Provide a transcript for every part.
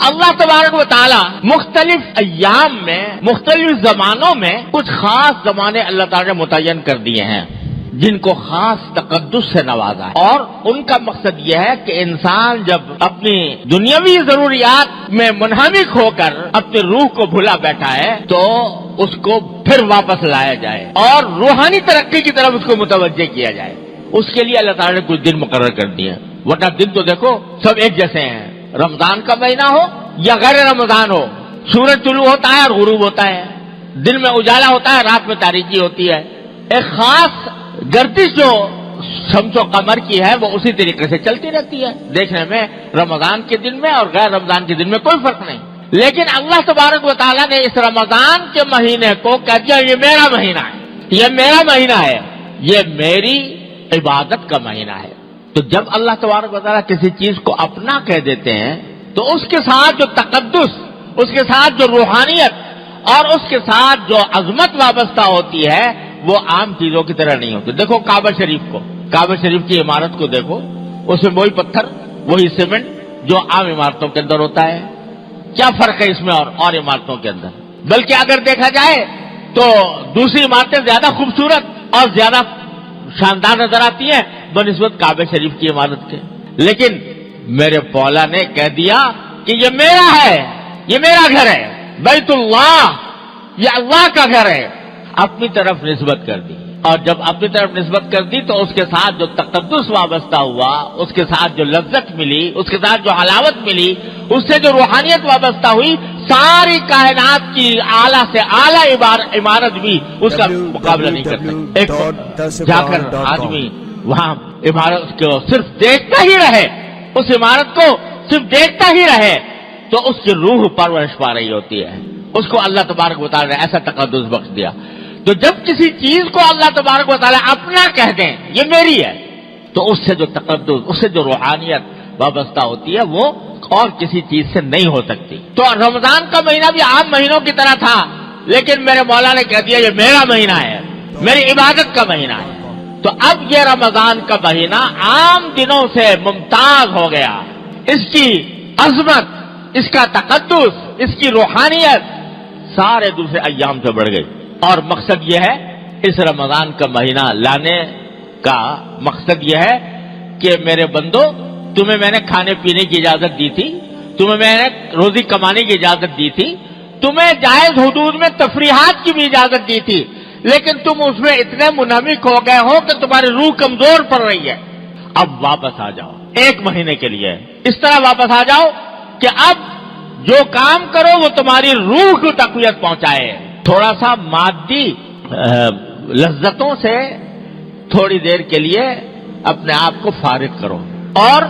اللہ تبارک و تعالی مختلف ایام میں مختلف زمانوں میں کچھ خاص زمانے اللہ تعالی نے متعین کر دیے ہیں جن کو خاص تقدس سے نوازا ہے، اور ان کا مقصد یہ ہے کہ انسان جب اپنی دنیاوی ضروریات میں منہمک ہو کر اپنی روح کو بھلا بیٹھا ہے تو اس کو پھر واپس لایا جائے اور روحانی ترقی کی طرف اس کو متوجہ کیا جائے۔ اس کے لیے اللہ تعالیٰ نے کچھ دن مقرر کر دیے ہیں، ورنہ دن تو دیکھو سب ایک جیسے ہیں، رمضان کا مہینہ ہو یا غیر رمضان ہو، سورج طلوع ہوتا ہے اور غروب ہوتا ہے، دن میں اجالا ہوتا ہے، رات میں تاریکی ہوتی ہے۔ ایک خاص گردش جو شمس و قمر کی ہے وہ اسی طریقے سے چلتی رہتی ہے، دیکھنے میں رمضان کے دن میں اور غیر رمضان کے دن میں کوئی فرق نہیں۔ لیکن اللہ تبارک و تعالیٰ نے اس رمضان کے مہینے کو کہہ دیا یہ میرا مہینہ ہے، یہ میرا مہینہ ہے، یہ میری عبادت کا مہینہ ہے۔ تو جب اللہ تبارک و تعالیٰ کسی چیز کو اپنا کہہ دیتے ہیں تو اس کے ساتھ جو تقدس، اس کے ساتھ جو روحانیت اور اس کے ساتھ جو عظمت وابستہ ہوتی ہے وہ عام چیزوں کی طرح نہیں ہوتی۔ دیکھو کعبہ شریف کو، کعبہ شریف کی عمارت کو دیکھو، اس میں وہی پتھر وہی سیمنٹ جو عام عمارتوں کے اندر ہوتا ہے، کیا فرق ہے اس میں اور عمارتوں کے اندر؟ بلکہ اگر دیکھا جائے تو دوسری عمارتیں زیادہ خوبصورت اور زیادہ شاندار نظر آتی ہیں بنسبت کعبہ شریف کی عمارت کے۔ لیکن میرے مولا نے کہہ دیا کہ یہ میرا ہے، یہ میرا گھر ہے، بیت اللہ، یہ اللہ کا گھر ہے، اپنی طرف نسبت کر دی۔ اور جب اپنی طرف نسبت کر دی تو اس کے ساتھ جو تقدس وابستہ ہوا، اس کے ساتھ جو لذت ملی، اس کے ساتھ جو حلاوت ملی، اس سے جو روحانیت وابستہ ہوئی، ساری کائنات کی اعلیٰ سے اعلیٰ عمارت بھی اس کا مقابلہ نہیں کر سکتی۔ ایک جا کر آدمی وہاں عمارت کو صرف دیکھتا ہی رہے، اس عمارت کو صرف دیکھتا ہی رہے تو اس کی روح پرورش پا رہی ہوتی ہے۔ اس کو اللہ تبارک و تعالیٰ نے ایسا تقدس بخش دیا۔ تو جب کسی چیز کو اللہ تبارک و تعالیٰ اپنا کہہ دیں یہ میری ہے تو اس سے جو تقدس، اس سے جو روحانیت وابستہ ہوتی ہے وہ اور کسی چیز سے نہیں ہو سکتی۔ تو رمضان کا مہینہ بھی عام مہینوں کی طرح تھا، لیکن میرے مولا نے کہہ دیا یہ میرا مہینہ ہے، میری عبادت کا مہینہ ہے۔ تو اب یہ رمضان کا مہینہ عام دنوں سے ممتاز ہو گیا، اس کی عظمت، اس کا تقدس، اس کی روحانیت سارے دوسرے ایام سے بڑھ گئی۔ اور مقصد یہ ہے، اس رمضان کا مہینہ لانے کا مقصد یہ ہے کہ میرے بندو تمہیں میں نے کھانے پینے کی اجازت دی تھی، تمہیں میں نے روزی کمانے کی اجازت دی تھی، تمہیں جائز حدود میں تفریحات کی بھی اجازت دی تھی، لیکن تم اس میں اتنے منہمک ہو گئے ہو کہ تمہاری روح کمزور پڑ رہی ہے۔ اب واپس آ جاؤ، ایک مہینے کے لیے اس طرح واپس آ جاؤ کہ اب جو کام کرو وہ تمہاری روح کو تقویت پہنچائے۔ تھوڑا سا مادی لذتوں سے تھوڑی دیر کے لیے اپنے آپ کو فارغ کرو اور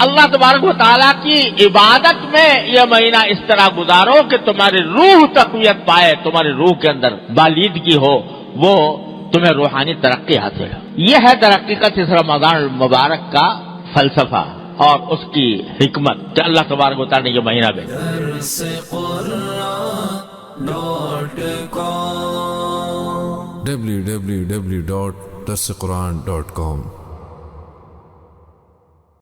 اللہ تبارک و تعالیٰ کی عبادت میں یہ مہینہ اس طرح گزارو کہ تمہاری روح تقویت پائے، تمہاری روح کے اندر بالیدگی ہو، وہ تمہیں روحانی ترقی حاصل ہو۔ یہ ہے ترقی کا اس رمضان المبارک کا فلسفہ اور اس کی حکمت کہ اللہ تبارک و تعالیٰ نے یہ مہینہ بھیجا۔ www.darsequran.com